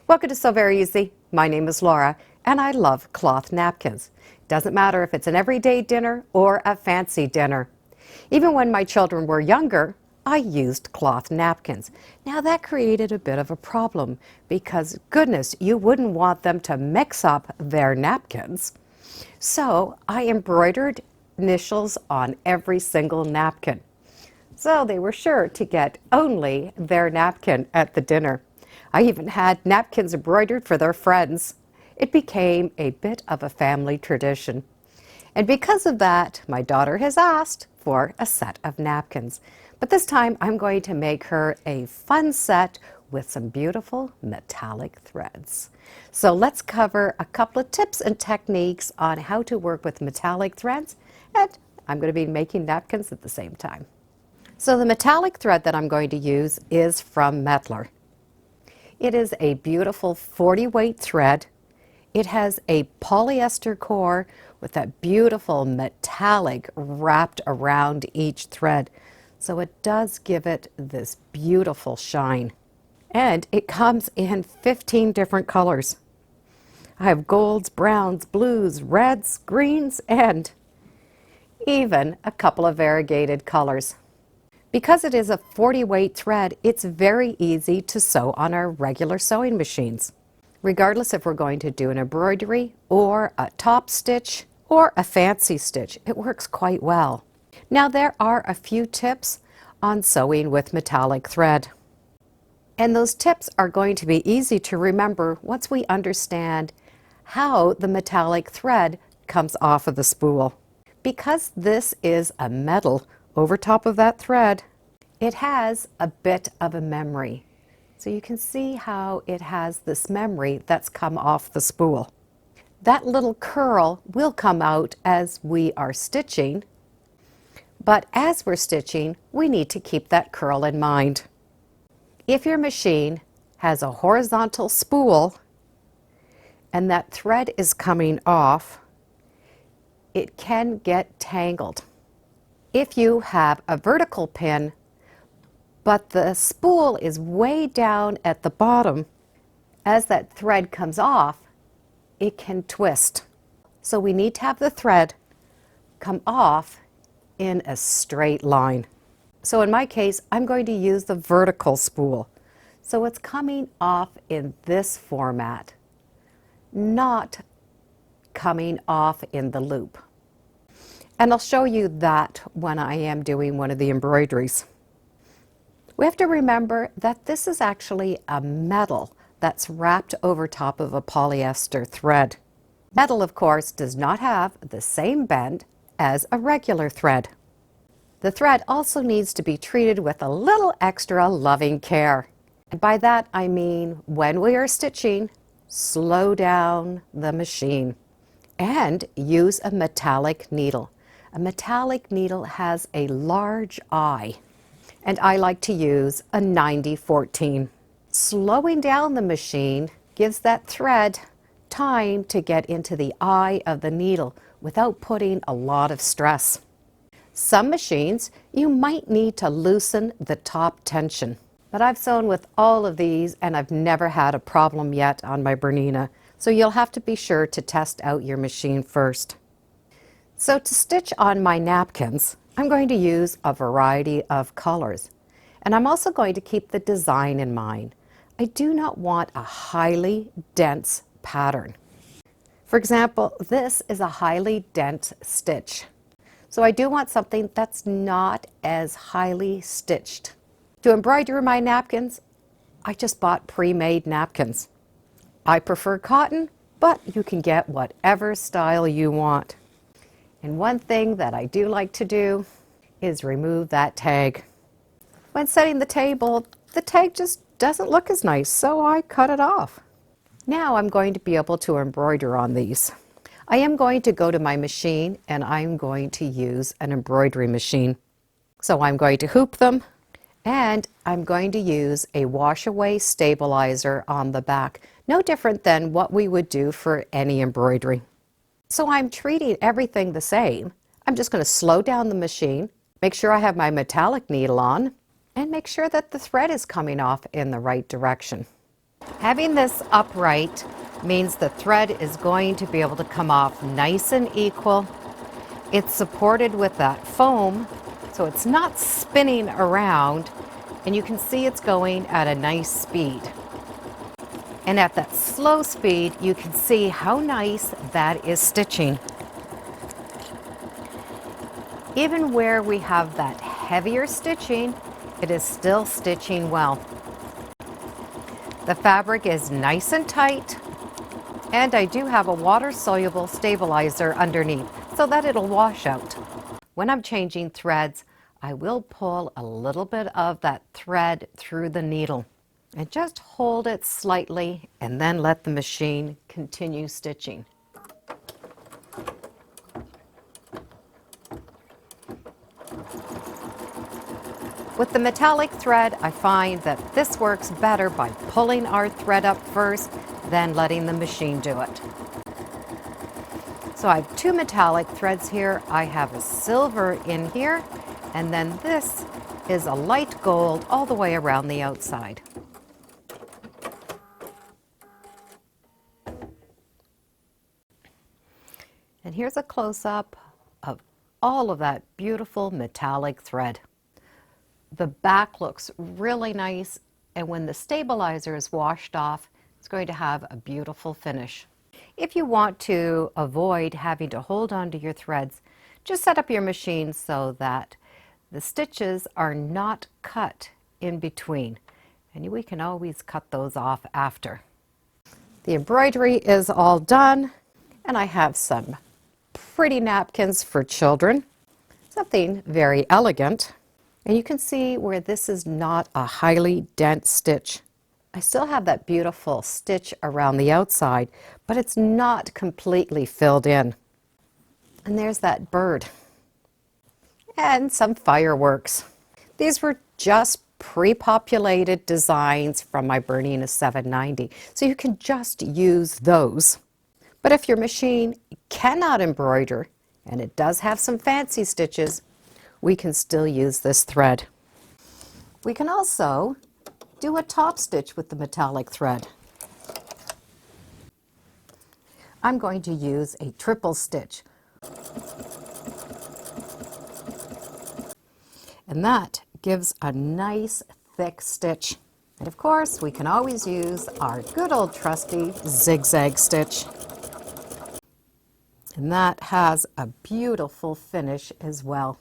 Welcome to Sew Very Easy. My name is Laura, and I love cloth napkins. Doesn't matter if it's an everyday dinner or a fancy dinner. Even when my children were younger, I used cloth napkins. Now that created a bit of a problem because, goodness, you wouldn't want them to mix up their napkins. So I embroidered initials on every single napkin. So they were sure to get only their napkin at the dinner. I even had napkins embroidered for their friends. It became a bit of a family tradition. And because of that, my daughter has asked for a set of napkins. But this time I'm going to make her a fun set with some beautiful metallic threads. So let's cover a couple of tips and techniques on how to work with metallic threads, and I'm going to be making napkins at the same time. So the metallic thread that I'm going to use is from Mettler. It is a beautiful 40 weight thread. It has a polyester core with that beautiful metallic wrapped around each thread. So it does give it this beautiful shine. And it comes in 15 different colors. I have golds, browns, blues, reds, greens, and even a couple of variegated colors. Because it is a 40 weight thread, it's very easy to sew on our regular sewing machines. Regardless if we're going to do an embroidery or a top stitch or a fancy stitch, it works quite well. Now there are a few tips on sewing with metallic thread. And those tips are going to be easy to remember once we understand how the metallic thread comes off of the spool. Because this is a metal over top of that thread, it has a bit of a memory. So you can see how it has this memory that's come off the spool. That little curl will come out as we are stitching, but as we're stitching, we need to keep that curl in mind. If your machine has a horizontal spool and that thread is coming off, it can get tangled. If you have a vertical pin, but the spool is way down at the bottom, as that thread comes off, it can twist. So we need to have the thread come off in a straight line. So in my case, I'm going to use the vertical spool. So it's coming off in this format, not coming off in the loop. And I'll show you that when I am doing one of the embroideries. We have to remember that this is actually a metal that's wrapped over top of a polyester thread. Metal, of course, does not have the same bend as a regular thread. The thread also needs to be treated with a little extra loving care. And by that I mean when we are stitching, slow down the machine and use a metallic needle. A metallic needle has a large eye, and I like to use a 90-14. Slowing down the machine gives that thread time to get into the eye of the needle without putting a lot of stress. Some machines, you might need to loosen the top tension, but I've sewn with all of these and I've never had a problem yet on my Bernina, so you'll have to be sure to test out your machine first. So to stitch on my napkins, I'm going to use a variety of colors. And I'm also going to keep the design in mind. I do not want a highly dense pattern. For example, this is a highly dense stitch. So I do want something that's not as highly stitched. To embroider my napkins, I just bought pre-made napkins. I prefer cotton, but you can get whatever style you want. And one thing that I do like to do is remove that tag. When setting the table, the tag just doesn't look as nice, so I cut it off. Now I'm going to be able to embroider on these. I am going to go to my machine and I'm going to use an embroidery machine. So I'm going to hoop them and I'm going to use a wash-away stabilizer on the back, no different than what we would do for any embroidery. So I'm treating everything the same. I'm just going to slow down the machine, make sure I have my metallic needle on, and make sure that the thread is coming off in the right direction. Having this upright means the thread is going to be able to come off nice and equal. It's supported with that foam, so it's not spinning around, and you can see it's going at a nice speed. And at that slow speed, you can see how nice that is stitching. Even where we have that heavier stitching, it is still stitching well. The fabric is nice and tight, and I do have a water-soluble stabilizer underneath so that it'll wash out. When I'm changing threads, I will pull a little bit of that thread through the needle and just hold it slightly and then let the machine continue stitching. With the metallic thread, I find that this works better by pulling our thread up first, then letting the machine do it. So I have two metallic threads here. I have a silver in here, and then this is a light gold all the way around the outside. And here's a close-up of all of that beautiful metallic thread. The back looks really nice, and when the stabilizer is washed off, it's going to have a beautiful finish. If you want to avoid having to hold on to your threads, just set up your machine so that the stitches are not cut in between, and we can always cut those off after. The embroidery is all done, and I have some pretty napkins for children, something very elegant. And you can see where this is not a highly dense stitch. I still have that beautiful stitch around the outside, but it's not completely filled in. And there's that bird. And some fireworks. These were just pre-populated designs from my Bernina 790, so you can just use those. But if your machine cannot embroider, and it does have some fancy stitches, we can still use this thread. We can also do a top stitch with the metallic thread. I'm going to use a triple stitch. And that gives a nice thick stitch. And of course, we can always use our good old trusty zigzag stitch. And that has a beautiful finish as well.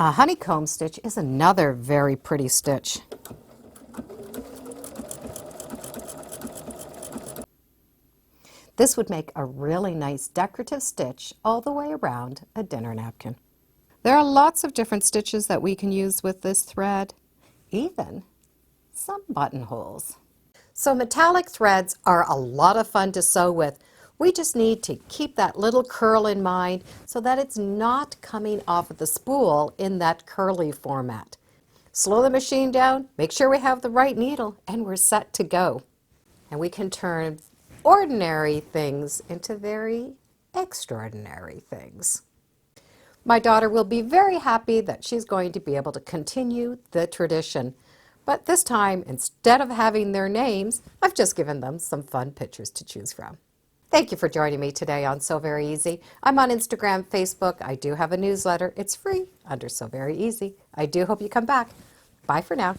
A honeycomb stitch is another very pretty stitch. This would make a really nice decorative stitch all the way around a dinner napkin. There are lots of different stitches that we can use with this thread, even some buttonholes. So metallic threads are a lot of fun to sew with. We just need to keep that little curl in mind so that it's not coming off of the spool in that curly format. Slow the machine down, make sure we have the right needle, and we're set to go. And we can turn ordinary things into very extraordinary things. My daughter will be very happy that she's going to be able to continue the tradition. But this time, instead of having their names, I've just given them some fun pictures to choose from. Thank you for joining me today on Sew Very Easy. I'm on Instagram, Facebook. I do have a newsletter. It's free under Sew Very Easy. I do hope you come back. Bye for now.